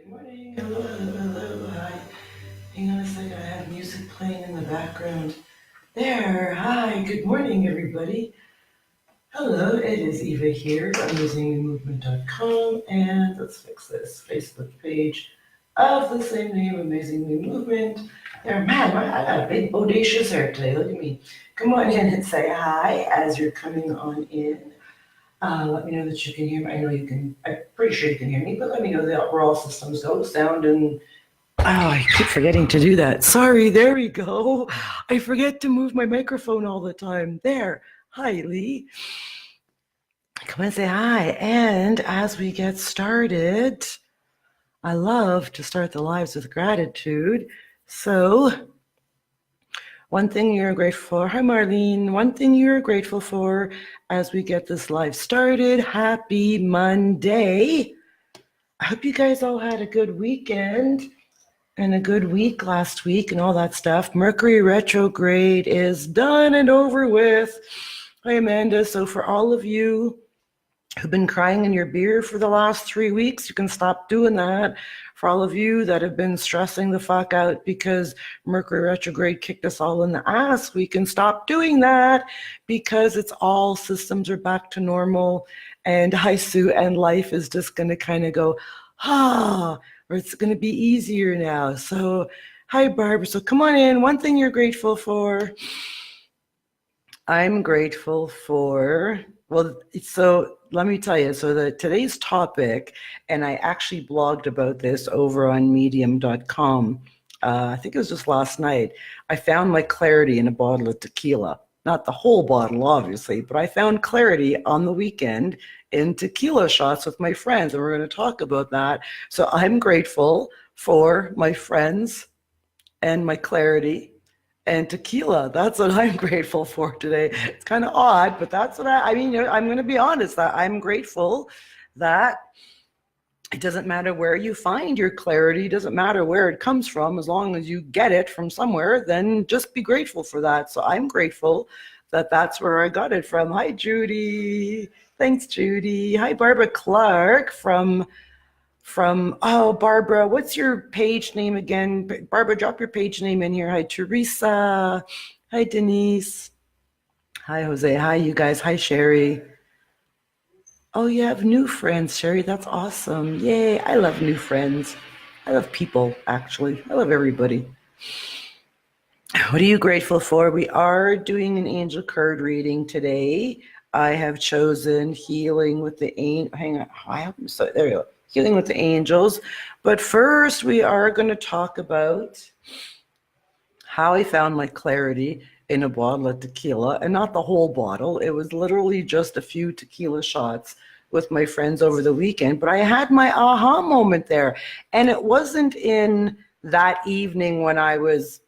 Good morning. Hello, hello, hello. Hi. Hang on a second. I have music playing in the background. There. Hi. Good morning, everybody. Hello. It is Eva here from AmazingMeMovement.com, and let's fix this Facebook page of the same name, Amazing Me Movement. There, man. I got a big bodacious hair today. Look at me. Come on in and say hi as you're coming on in. Let me know that you can hear me. I know you can. I'm pretty sure you can hear me, but let me know that where all systems go, sound and. Oh, I keep forgetting to do that. Sorry, there we go. I forget to move my microphone all the time. There. Hi, Lee. Come and say hi. And as we get started, I love to start the lives with gratitude. So, one thing you're grateful for. Hi, Marlene. One thing you're grateful for as we get this live started. Happy Monday. I hope you guys all had a good weekend and a good week last week and all that stuff. Mercury retrograde is done and over with. Hi, Amanda. So for all of you who've been crying in your beer for the last 3 weeks, you can stop doing that. For all of you that have been stressing the fuck out because Mercury retrograde kicked us all in the ass, we can stop doing that because it's all systems are back to normal. And hi, Sue, and life is just going to kind of go, or it's going to be easier now. So, hi, Barbara. So come on in. One thing you're grateful for. I'm grateful for, well, so let me tell you, so today's topic, and I actually blogged about this over on medium.com. I think it was just last night. I found my clarity in a bottle of tequila. Not the whole bottle, obviously, but I found clarity on the weekend in tequila shots with my friends, and we're going to talk about that. So I'm grateful for my friends and my clarity and tequila. That's what I'm grateful for today. It's kind of odd, but that's what I mean, I'm going to be honest that I'm grateful that it doesn't matter where you find your clarity, doesn't matter where it comes from, as long as you get it from somewhere, then just be grateful for that. So I'm grateful that that's where I got it from. Hi, Judy. Thanks, Judy. Hi, Barbara Clark from Barbara, what's your page name again? Barbara, drop your page name in here. Hi, Teresa. Hi, Denise. Hi, Jose. Hi, you guys. Hi, Sherry. Oh, you have new friends, Sherry. That's awesome. Yay. I love new friends. I love people, actually. I love everybody. What are you grateful for? We are doing an angel card reading today. I have chosen healing with the angel. Hang on. I hope so. There you go. Healing with the angels. But first, we are going to talk about how I found my clarity in a bottle of tequila, and not the whole bottle. It was literally just a few tequila shots with my friends over the weekend. But I had my aha moment there. And it wasn't in that evening when I was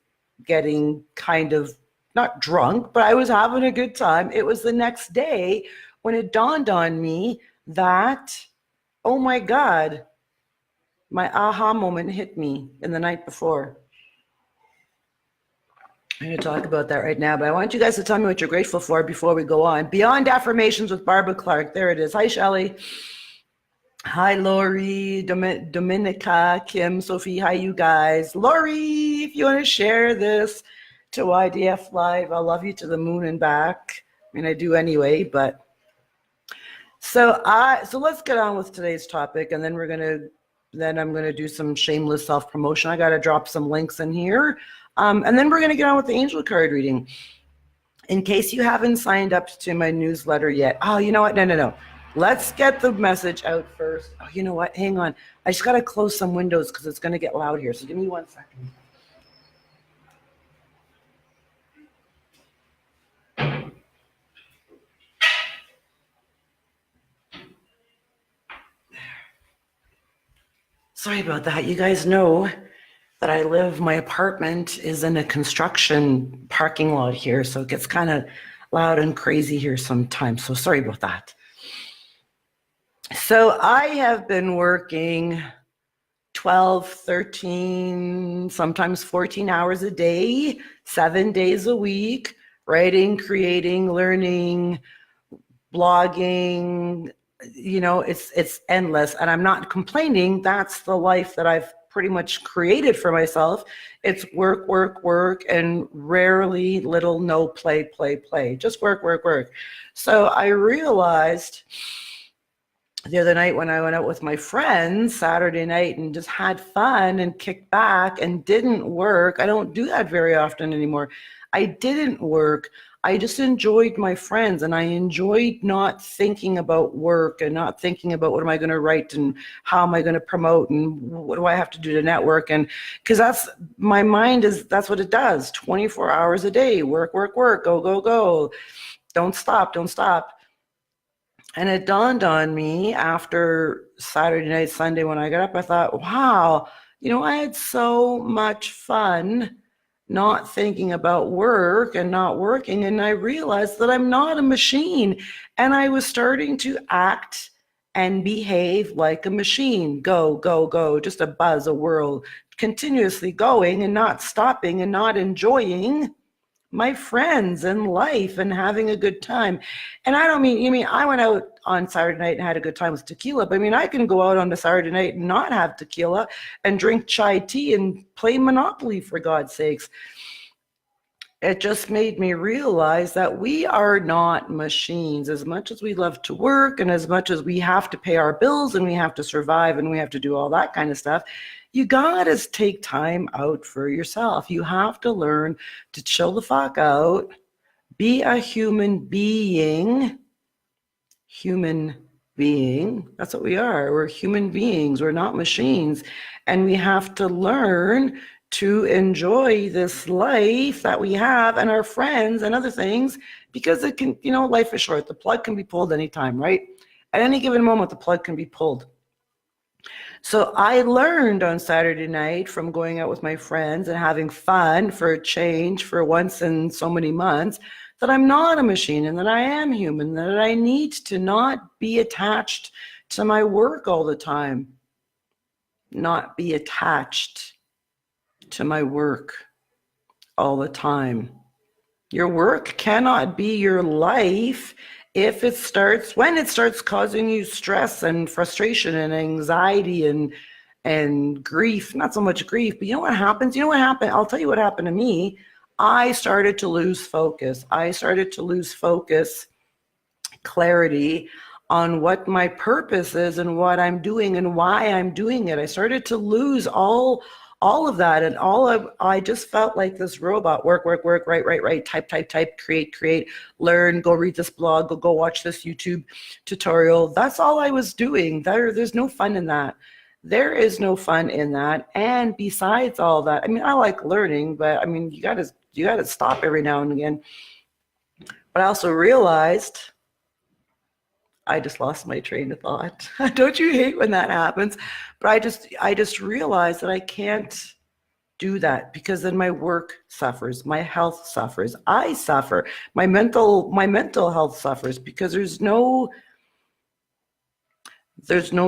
getting kind of not drunk, but I was having a good time. It was the next day when it dawned on me that, oh my God, my aha moment hit me in the night before. I'm going to talk about that right now, but I want you guys to tell me what you're grateful for before we go on. Beyond Affirmations with Barbara Clark. There it is. Hi, Shelley. Hi, Lori, Dominica, Kim, Sophie. Hi, you guys. Lori, if you want to share this to YDF Live, I'll love you to the moon and back. I mean, I do anyway, but. So let's get on with today's topic, and then I'm gonna do some shameless self-promotion. I gotta drop some links in here, and then we're gonna get on with the angel card reading. In case you haven't signed up to my newsletter yet, oh, you know what? No. Let's get the message out first. Oh, you know what? Hang on. I just gotta close some windows because it's gonna get loud here. So give me 1 second. Sorry about that. You guys know that my apartment is in a construction parking lot here, so it gets kind of loud and crazy here sometimes. So sorry about that. So I have been working 12, 13, sometimes 14 hours a day, 7 days a week, writing, creating, learning, blogging, it's endless, and I'm not complaining. That's the life that I've pretty much created for myself. It's work, work, work, and rarely little no play, play, play. Just work, work, work. So I realized the other night when I went out with my friends Saturday night and just had fun and kicked back and didn't work. I don't do that very often anymore. I didn't work. I just enjoyed my friends, and I enjoyed not thinking about work and not thinking about what am I going to write and how am I going to promote and what do I have to do to network. And because that's my mind that's what it does 24 hours a day. Work, work, work, go, go, go. Don't stop, don't stop. And it dawned on me after Saturday night, Sunday, when I got up, I thought, wow, I had so much fun not thinking about work and not working. And I realized that I'm not a machine. And I was starting to act and behave like a machine. Go, go, go, just a buzz, a whirl, continuously going and not stopping and not enjoying my friends and life and having a good time. And I don't mean, I went out on Saturday night and had a good time with tequila, but I mean, I can go out on a Saturday night and not have tequila and drink chai tea and play Monopoly, for God's sakes. It just made me realize that we are not machines. As much as we love to work and as much as we have to pay our bills and we have to survive and we have to do all that kind of stuff, you gotta take time out for yourself. You have to learn to chill the fuck out, be a human being. That's what we are. We're human beings. We're not machines. And we have to learn to enjoy this life that we have and our friends and other things, because it can, life is short. The plug can be pulled anytime, right? At any given moment, the plug can be pulled. So I learned on Saturday night from going out with my friends and having fun for a change for once in so many months, that I'm not a machine and that I am human, that I need to not be attached to my work all the time. Not be attached to my work all the time. Your work cannot be your life when it starts causing you stress and frustration and anxiety and grief. Not so much grief, but you know what happens? I'll tell you what happened to me. I started to lose focus. Clarity on what my purpose is and what I'm doing and why I'm doing it. I started to lose all of that, and I just felt like this robot. Work, work, work, write, type, create, learn, go read this blog, go watch this YouTube tutorial. That's all I was doing. There's no fun in that. There is no fun in that. And besides all that, I like learning, but you gotta stop every now and again. But I also realized I just lost my train of thought. Don't you hate when that happens? But I just realized that I can't do that, because then my work suffers, my health suffers, I suffer, my mental health suffers, because there's no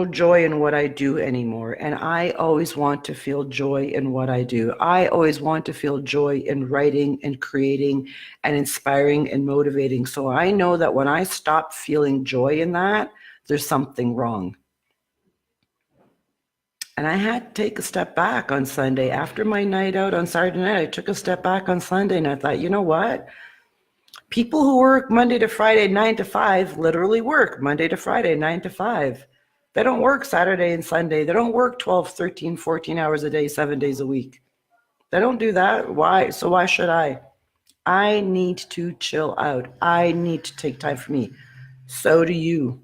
joy in what I do anymore. And I always want to feel joy in what I do. I always want to feel joy in writing and creating and inspiring and motivating. So I know that when I stop feeling joy in that, there's something wrong. And I had to take a step back on Sunday. After my night out on Saturday night, I took a step back on Sunday and I thought, you know what? People who work Monday to Friday, 9 to 5, literally work Monday to Friday, 9 to 5. They don't work Saturday and Sunday. They don't work 12, 13, 14 hours a day, 7 days a week. They don't do that. Why? So why should I? I need to chill out. I need to take time for me. So do you.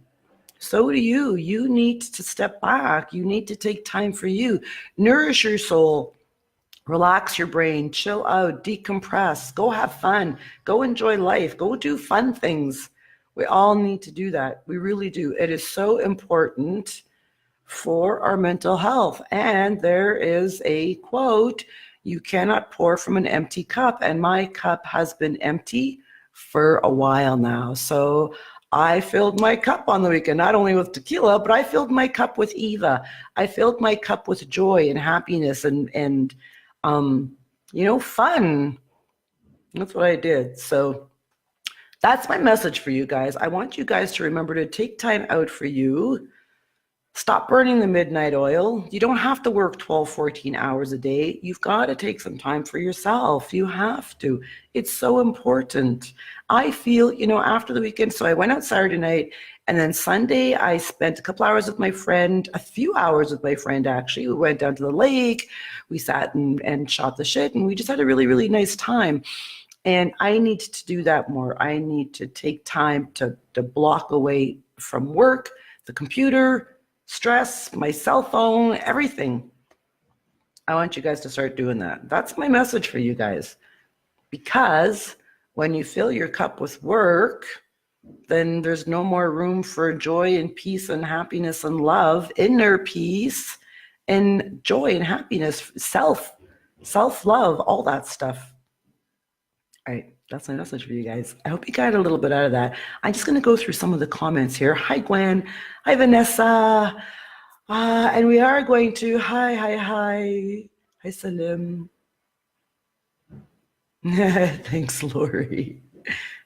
You need to step back. You need to take time for you. Nourish your soul. Relax your brain. Chill out. Decompress. Go have fun. Go enjoy life. Go do fun things. We all need to do that. We really do. It is so important for our mental health. And there is a quote, you cannot pour from an empty cup. And my cup has been empty for a while now. So I filled my cup on the weekend, not only with tequila, but I filled my cup with Eva. I filled my cup with joy and happiness and fun. That's what I did. So That's my message for you guys. I want you guys to remember to take time out for you. Stop burning the midnight oil. You don't have to work 12, 14 hours a day. You've got to take some time for yourself. You have to. It's so important. I feel, after the weekend, so I went out Saturday night, and then Sunday I spent a couple hours with my friend, a few hours with my friend actually. We went down to the lake, we sat and shot the shit, and we just had a really, really nice time. And I need to do that more. I need to take time to block away from work, the computer, stress, my cell phone, everything. I want you guys to start doing that. That's my message for you guys. Because when you fill your cup with work, then there's no more room for joy and peace and happiness and love, inner peace and joy and happiness, self-love, all that stuff. All right, that's my message for you guys. I hope you got a little bit out of that. I'm just going to go through some of the comments here. Hi, Gwen. Hi, Vanessa. And we are going to, hi, Salim. Thanks, Lori.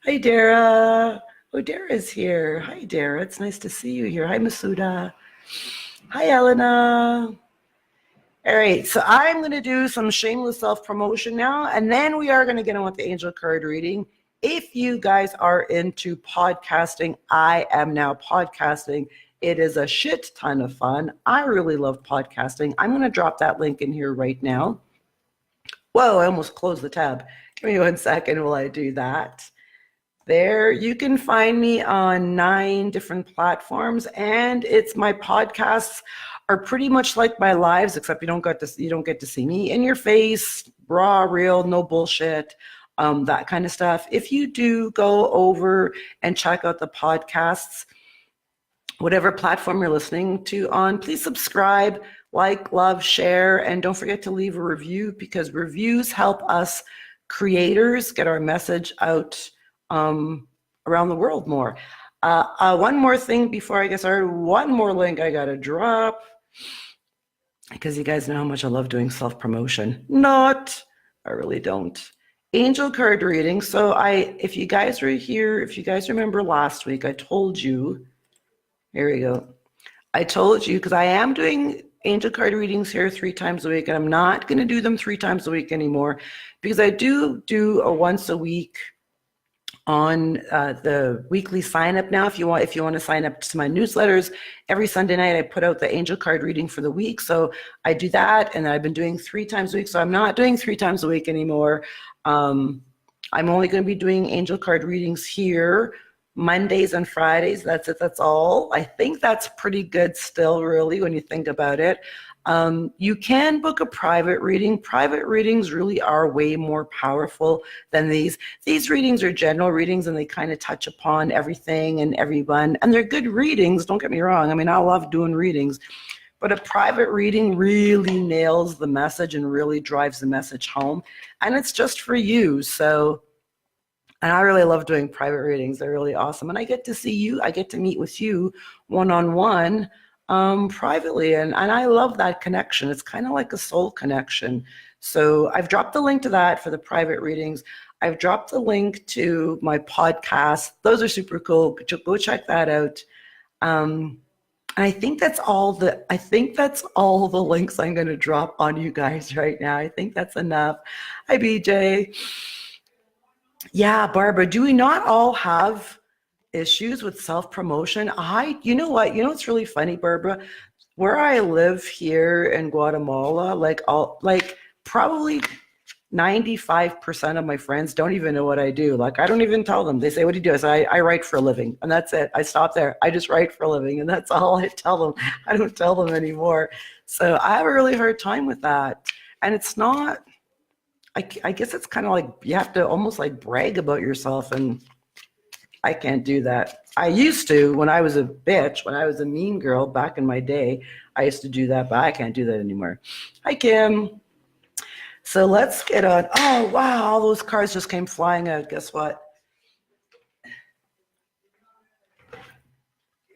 Hi, Dara. Oh, Dara's here. Hi, Dara. It's nice to see you here. Hi, Masuda. Hi, Elena. All right, so I'm going to do some shameless self-promotion now, and then we are going to get on with the angel card reading. If you guys are into podcasting, I am now podcasting. It is a shit ton of fun. I really love podcasting. I'm going to drop that link in here right now. Whoa, I almost closed the tab. Give me 1 second while I do that. There, you can find me on 9 different platforms, and it's my podcasts are pretty much like my lives, except you don't get to see me in your face, raw, real, no bullshit, that kind of stuff. If you do go over and check out the podcasts, whatever platform you're listening to on, please subscribe, like, love, share, and don't forget to leave a review, because reviews help us creators get our message out around the world more. One more thing before I get started, one more link I gotta drop, because you guys know how much I love doing self-promotion. Not, I really don't. Angel card reading. So if you guys were here, if you guys remember last week, I told you, here we go. I told you, because I am doing angel card readings here 3 times a week, and I'm not going to do them 3 times a week anymore, because I do a once a week on the weekly sign up now. If you want to sign up to my newsletters, every Sunday night I put out the angel card reading for the week. So I do that, and I've been doing 3 times a week. So I'm not doing 3 times a week anymore. I'm only going to be doing angel card readings here Mondays and Fridays. That's it. That's all. I think that's pretty good still, really, when you think about it. You can book a private reading. Private readings really are way more powerful than these. These readings are general readings, and they kind of touch upon everything and everyone. And they're good readings, don't get me wrong. I mean, I love doing readings. But a private reading really nails the message and really drives the message home. And it's just for you. And I really love doing private readings. They're really awesome. And I get to see you. I get to meet with you one-on-one. Privately, and I love that connection. It's kind of like a soul connection. So I've dropped the link to that for the private readings. I've dropped the link to my podcast. Those are super cool. Go check that out. And I think that's all the links I'm going to drop on you guys right now. I think that's enough. Hi, BJ. Yeah, Barbara, do we not all have issues with self-promotion? You know what's really funny, Barbara? Where I live here in Guatemala, probably 95% of my friends don't even know what I do. Like, I don't even tell them. They say, "What do you do?" I say, I write for a living, and that's it. I stop there. I just write for a living, and that's all I tell them. I don't tell them anymore. So I have a really hard time with that. And it's not, I guess it's kind of like you have to almost like brag about yourself, and I can't do that. I used to when I was a bitch, when I was a mean girl back in my day. I used to do that, but I can't do that anymore. Hi, Kim. So let's get on. Oh, wow, all those cards just came flying out. Guess what?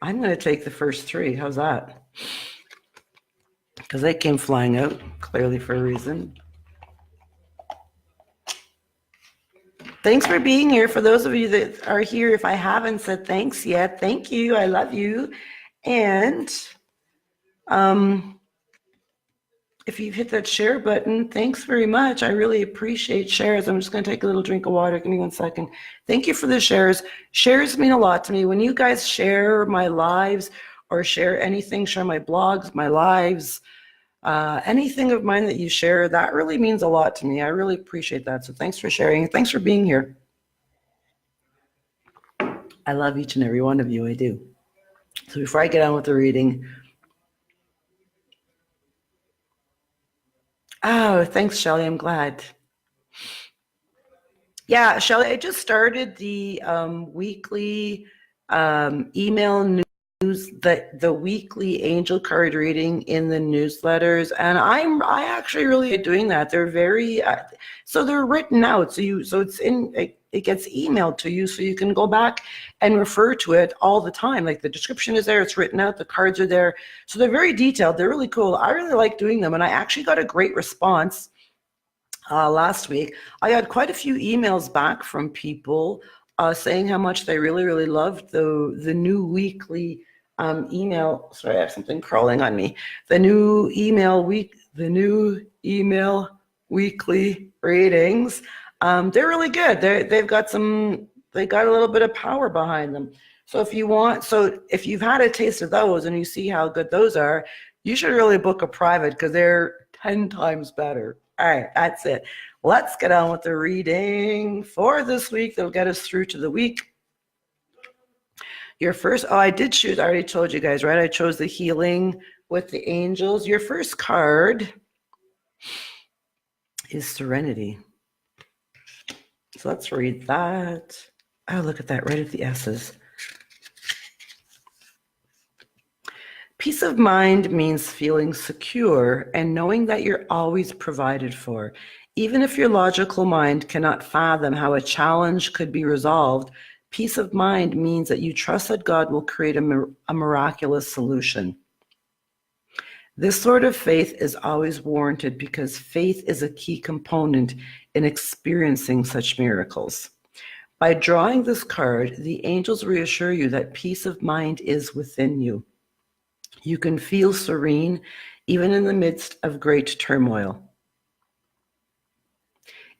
I'm going to take the first 3. How's that? Because they came flying out, clearly for a reason. Thanks for being here. For those of you that are here, if I haven't said thanks yet, thank you. I love you. And if you've hit that share button, thanks very much. I really appreciate shares. I'm just going to take a little drink of water. Give me 1 second. Thank you for the shares. Shares mean a lot to me. When you guys share my lives or share anything, share my blogs, my lives, anything of mine that you share, that really means a lot to me. I really appreciate that. So thanks for sharing. Thanks for being here. I love each and every one of you. I do. So before I get on with the reading, oh, thanks, Shelley. I'm glad. Yeah, Shelley, I just started the weekly email news, the weekly angel card reading in the newsletters, and I actually really like doing that. They're very so they're written out, so it's in it gets emailed to you, so you can go back and refer to it all the time. Like the description is there, it's written out, the cards are there, so they're very detailed. They're really cool. I really like doing them, and I actually got a great response. Last week, I got quite a few emails back from people saying how much they really, really loved the new weekly email. Sorry, I have something crawling on me. The new email weekly readings. They're really good. They got a little bit of power behind them. So if you've had a taste of those and you see how good those are, you should really book a private because they're 10 times better. All right, that's it. Let's get on with the reading for this week. That'll get us through to the week. Your first, I already told you guys, right? I chose the healing with the angels. Your first card is Serenity. So let's read that. Oh, look at that, right at the S's. Peace of mind means feeling secure and knowing that you're always provided for. Even if your logical mind cannot fathom how a challenge could be resolved, peace of mind means that you trust that God will create a miraculous solution. This sort of faith is always warranted because faith is a key component in experiencing such miracles. By drawing this card, the angels reassure you that peace of mind is within you. You can feel serene even in the midst of great turmoil.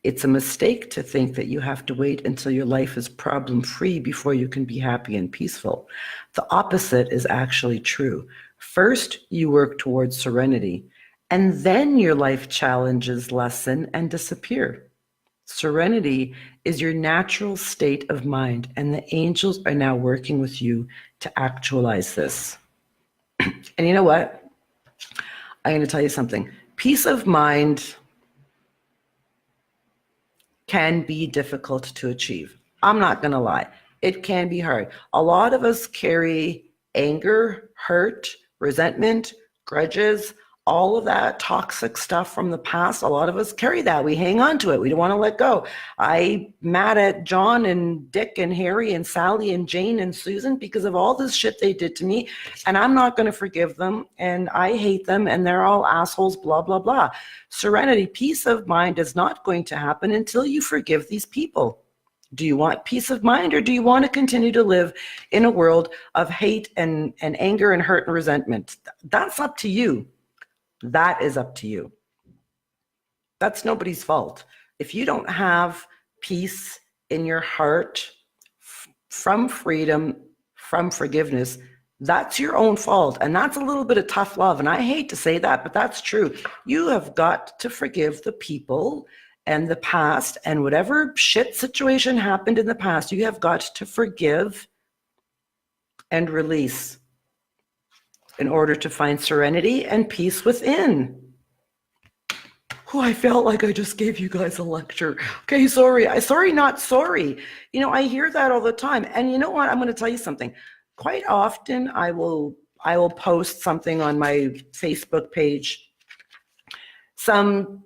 It's a mistake to think that you have to wait until your life is problem-free before you can be happy and peaceful. The opposite is actually true. First, you work towards serenity, and then your life challenges lessen and disappear. Serenity is your natural state of mind, and the angels are now working with you to actualize this. And you know what? I'm going to tell you something. Peace of mind can be difficult to achieve. I'm not going to lie. It can be hard. A lot of us carry anger, hurt, resentment, grudges, all of that toxic stuff from the past. A lot of us carry that. We hang on to it. We don't want to let go. I'm mad at John and Dick and Harry and Sally and Jane and Susan because of all this shit they did to me, and I'm not going to forgive them, and I hate them, and they're all assholes, blah, blah, blah. Serenity, peace of mind is not going to happen until you forgive these people. Do you want peace of mind, or do you want to continue to live in a world of hate and anger and hurt and resentment? That's up to you. That is up to you. That's nobody's fault. If you don't have peace in your heart from freedom, from forgiveness, that's your own fault. And that's a little bit of tough love. And I hate to say that, but that's true. You have got to forgive the people and the past, and whatever shit situation happened in the past, you have got to forgive and release in order to find serenity and peace within. Oh, I felt like I just gave you guys a lecture. Okay, sorry, not sorry. You know, I hear that all the time. And you know what? I'm going to tell you something. Quite often I will post something on my Facebook page, some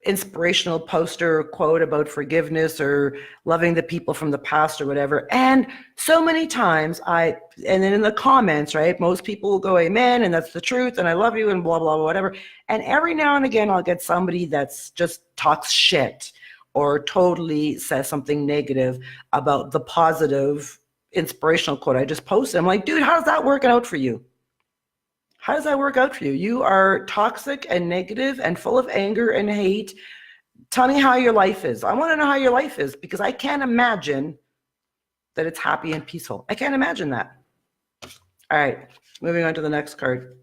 inspirational poster or quote about forgiveness or loving the people from the past or whatever. And so many times and then in the comments, right, most people will go, amen, and that's the truth, and I love you, and blah, blah, blah, whatever. And every now and again, I'll get somebody that's just talks shit or totally says something negative about the positive inspirational quote I just posted. I'm like, dude, how's that working out for you? How does that work out for you? You are toxic and negative and full of anger and hate. Tell me how your life is. I want to know how your life is, because I can't imagine that it's happy and peaceful. I can't imagine that. All right, moving on to the next card.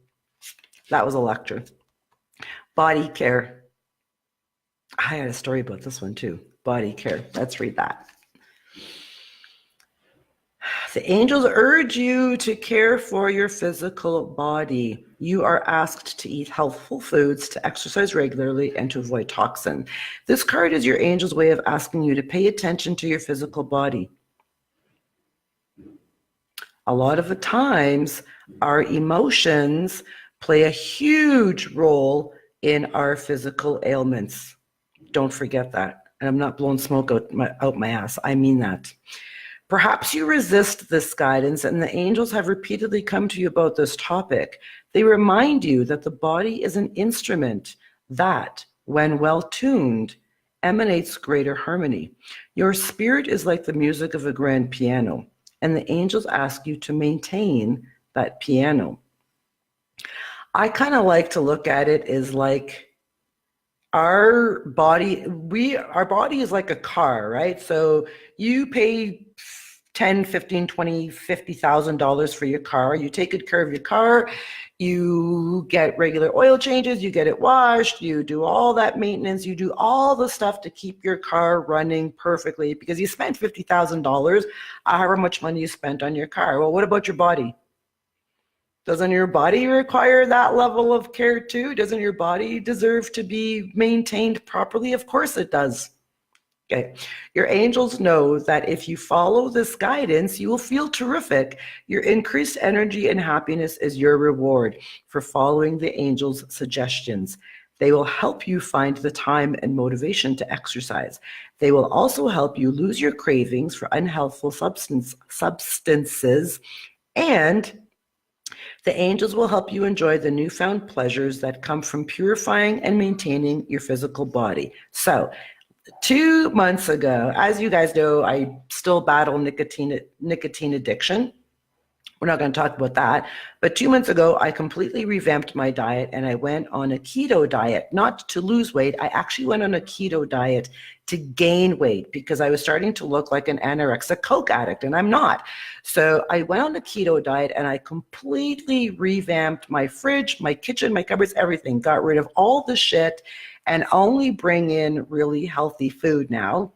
That was a lecture. Body care. I had a story about this one too. Body care. Let's read that. The angels urge you to care for your physical body. You are asked to eat healthful foods, to exercise regularly, and to avoid toxin. This card is your angel's way of asking you to pay attention to your physical body. A lot of the times, our emotions play a huge role in our physical ailments. Don't forget that. And I'm not blowing smoke out my ass. I mean that. Perhaps you resist this guidance, and the angels have repeatedly come to you about this topic. They remind you that the body is an instrument that, when well tuned, emanates greater harmony. Your spirit is like the music of a grand piano, and the angels ask you to maintain that piano. I kind of like to look at it as like our body is like a car, right? So you pay $10, $15, $20, $50,000 for your car. You take good care of your car. You get regular oil changes. You get it washed. You do all that maintenance. You do all the stuff to keep your car running perfectly, because you spent $50,000, however much money you spent on your car. Well, what about your body? Doesn't your body require that level of care too? Doesn't your body deserve to be maintained properly? Of course it does. Okay. Your angels know that if you follow this guidance, you will feel terrific. Your increased energy and happiness is your reward for following the angels' suggestions. They will help you find the time and motivation to exercise. They will also help you lose your cravings for unhealthful substances, and the angels will help you enjoy the newfound pleasures that come from purifying and maintaining your physical body. So, 2 months ago, as you guys know, I still battle nicotine addiction. We're not going to talk about that. But 2 months ago, I completely revamped my diet, and I went on a keto diet, not to lose weight. I actually went on a keto diet to gain weight, because I was starting to look like an anorexic Coke addict, and I'm not. So I went on a keto diet, and I completely revamped my fridge, my kitchen, my cupboards, everything. Got rid of all the shit and only bring in really healthy food now.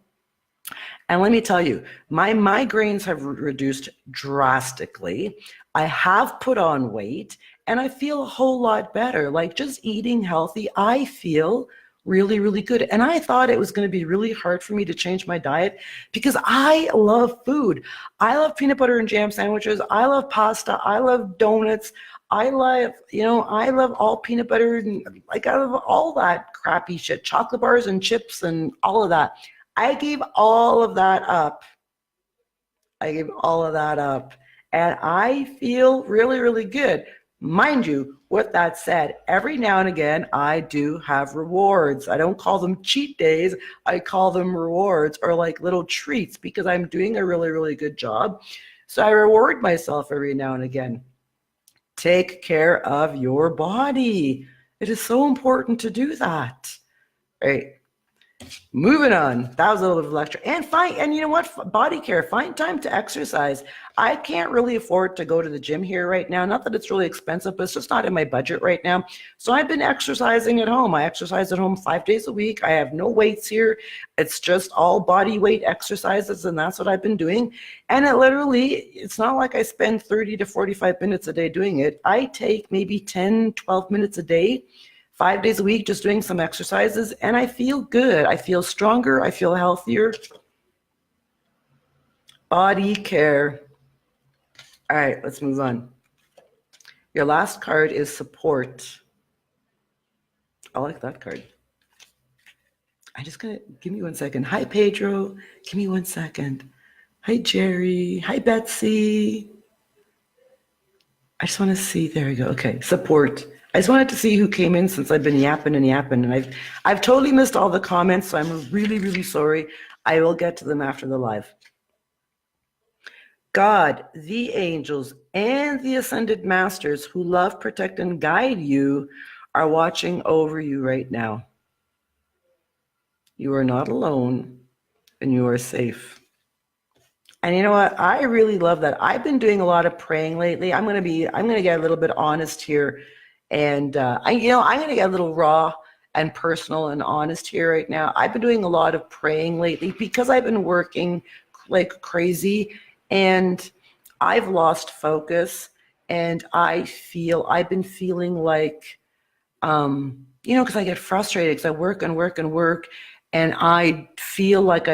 And let me tell you, my migraines have reduced drastically. I have put on weight, and I feel a whole lot better. Like, just eating healthy, I feel really, really good. And I thought it was going to be really hard for me to change my diet, because I love food. I love peanut butter and jam sandwiches. I love pasta. I love donuts. I love all peanut butter, and like, I love all that crappy shit, chocolate bars and chips and all of that. I gave all of that up. And I feel really, really good. Mind you, with that said, every now and again, I do have rewards. I don't call them cheat days. I call them rewards, or like little treats, because I'm doing a really, really good job. So I reward myself every now and again. Take care of your body. It is so important to do that. Right. Moving on. That was a little bit of a lecture. And you know what? Body care. Find time to exercise. I can't really afford to go to the gym here right now. Not that it's really expensive, but it's just not in my budget right now. So I've been exercising at home. I exercise at home 5 days a week. I have no weights here. It's just all body weight exercises, and that's what I've been doing. And it's not like I spend 30 to 45 minutes a day doing it. I take maybe 10, 12 minutes a day, 5 days a week, just doing some exercises, and I feel good. I feel stronger. I feel healthier. Body care. All right, let's move on. Your last card is support. I like that card. Give me 1 second. Hi, Pedro. Give me 1 second. Hi, Jerry. Hi, Betsy. I just want to see. There we go. Okay, support. I just wanted to see who came in since I've been yapping and yapping, and I've totally missed all the comments, so I'm really, really sorry. I will get to them after the live. God, the angels, and the ascended masters who love, protect, and guide you are watching over you right now. You are not alone, and you are safe. And you know what? I really love that. I've been doing a lot of praying lately. I'm gonna get a little bit honest here, and I'm gonna get a little raw and personal and honest here right now. I've been doing a lot of praying lately because I've been working like crazy, and I've lost focus, and I've been feeling like, because I get frustrated because I work and work and work, and I feel like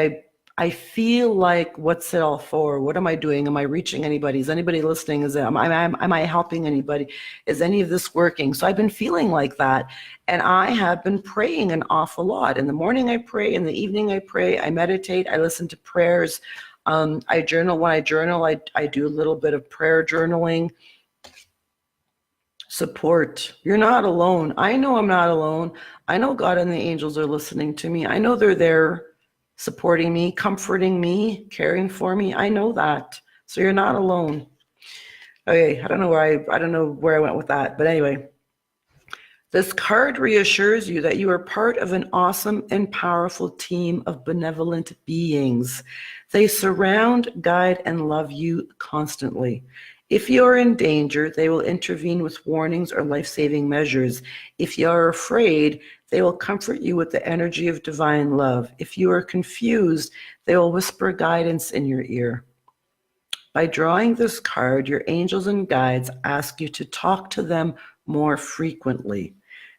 what's it all for? What am I doing? Am I reaching anybody? Is anybody listening? Am I helping anybody? Is any of this working? So I've been feeling like that, and I have been praying an awful lot. In the morning I pray, in the evening I pray, I meditate, I listen to prayers. I journal. When I journal, I do a little bit of prayer journaling. Support. You're not alone. I know I'm not alone. I know God and the angels are listening to me. I know they're there supporting me, comforting me, caring for me. I know that. So you're not alone. Okay, I don't know where I went with that, but anyway. This card reassures you that you are part of an awesome and powerful team of benevolent beings. They surround, guide, and love you constantly. If you are in danger, they will intervene with warnings or life-saving measures. If you are afraid, they will comfort you with the energy of divine love. If you are confused, they will whisper guidance in your ear. By drawing this card, your angels and guides ask you to talk to them more frequently.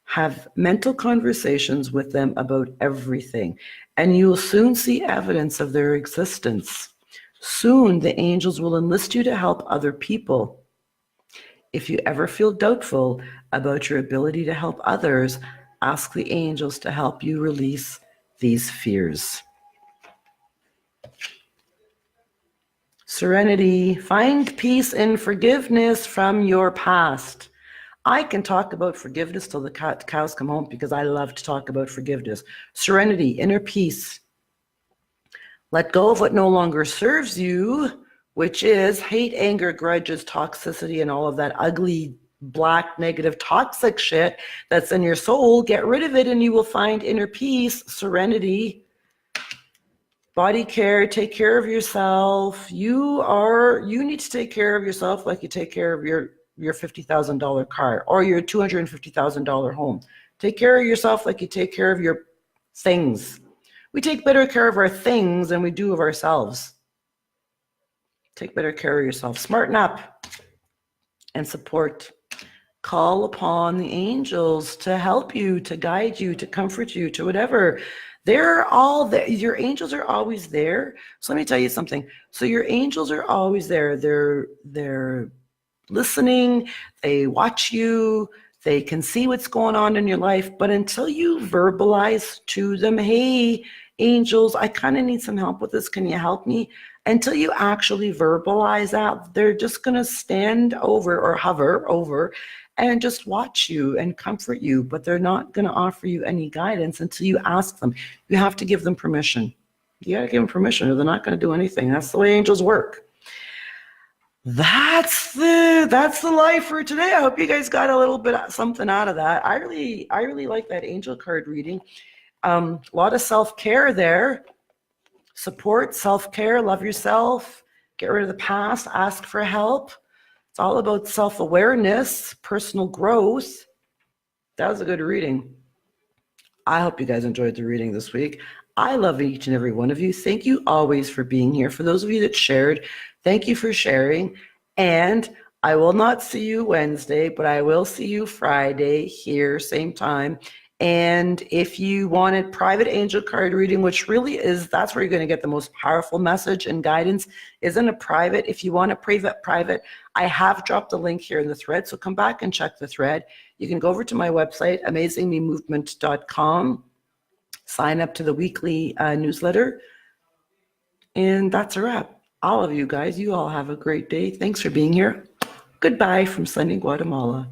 Have mental conversations with them about everything, and you will soon see evidence of their existence. Soon, the angels will enlist you to help other people. If you ever feel doubtful about your ability to help others, ask the angels to help you release these fears. Serenity. Find peace in forgiveness from your past. I can talk about forgiveness till the cows come home because I love to talk about forgiveness. Serenity, inner peace. Let go of what no longer serves you, which is hate, anger, grudges, toxicity, and all of that ugly, black, negative, toxic shit that's in your soul. Get rid of it and you will find inner peace, serenity. Body care, take care of yourself. You need to take care of yourself like you take care of your $50,000 car or your $250,000 home. Take care of yourself like you take care of your things. We take better care of our things than we do of ourselves. Take better care of yourself. Smarten up and support. Call upon the angels to help you, to guide you, to comfort you, to whatever. They're all there. Your angels are always there. So let me tell you something. So your angels are always there. They're listening. They watch you. They can see what's going on in your life. But until you verbalize to them, hey, angels, I kind of need some help with this. Can you help me? Until you actually verbalize that, they're just going to stand over or hover over and just watch you and comfort you, but they're not going to offer you any guidance until you ask them. You have to give them permission. You got to give them permission or they're not going to do anything. That's the way angels work. That's the life for today. I hope you guys got a little bit of something out of that. I really like that angel card reading. A lot of self-care there. Support, self-care, love yourself, get rid of the past, ask for help. It's all about self-awareness, personal growth. That was a good reading. I hope you guys enjoyed the reading this week. I love each and every one of you. Thank you always for being here. For those of you that shared, thank you for sharing. And I will not see you Wednesday, but I will see you Friday here, same time. And if you wanted private angel card reading, which really is, that's where you're going to get the most powerful message and guidance, isn't a private. If you want a private, I have dropped the link here in the thread. So come back and check the thread. You can go over to my website, amazingmemovement.com, sign up to the weekly newsletter. And that's a wrap. All of you guys, you all have a great day. Thanks for being here. Goodbye from sunny Guatemala.